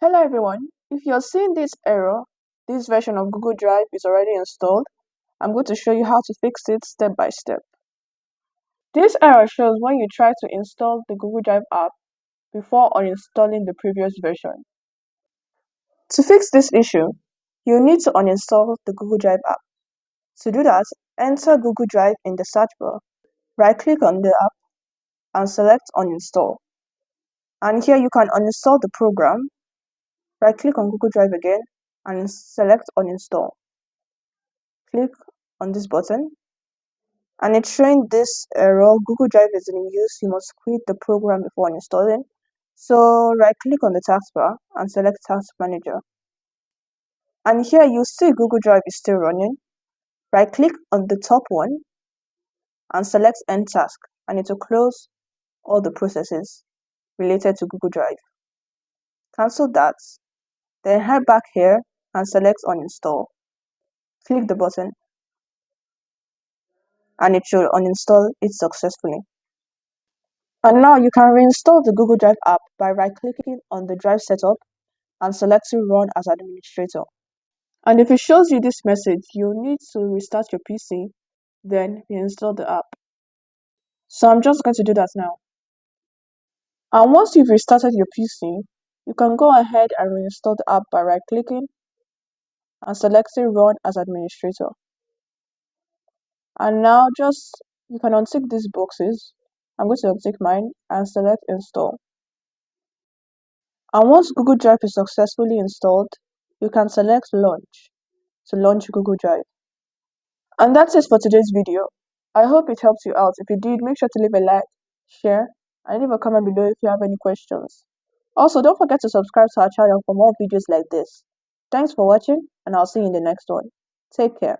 Hello everyone, if you're seeing this error, this version of Google Drive is already installed. I'm going to show you how to fix it step by step. This error shows when you try to install the Google Drive app before uninstalling the previous version. To fix this issue, you'll need to uninstall the Google Drive app. To do that, enter Google Drive in the search bar, right-click on the app and select Uninstall. And here you can uninstall the program. Right-click on Google Drive again and select Uninstall. Click on this button and it's showing this error: Google Drive is in use, you must quit the program before installing. So right click on the taskbar and select Task Manager. And here you see Google Drive is still running. Right click on the top one and select End Task, and it will close all the processes related to Google Drive. Cancel that, then head back here and select Uninstall. Click the button and it should uninstall it successfully. And now you can reinstall the Google Drive app by right-clicking on the Drive setup and selecting Run as Administrator. And if it shows you this message, you'll need to restart your PC, then reinstall the app. So I'm just going to do that now. And once you've restarted your PC, you can go ahead and reinstall the app by right-clicking and selecting Run as Administrator. And now you can untick these boxes. I'm going to untick mine and select Install. And once Google Drive is successfully installed, you can select Launch to launch Google Drive. And that's it for today's video. I hope it helped you out. If it did, make sure to leave a like, share, and leave a comment below if you have any questions. Also, don't forget to subscribe to our channel for more videos like this. Thanks for watching, and I'll see you in the next one. Take care.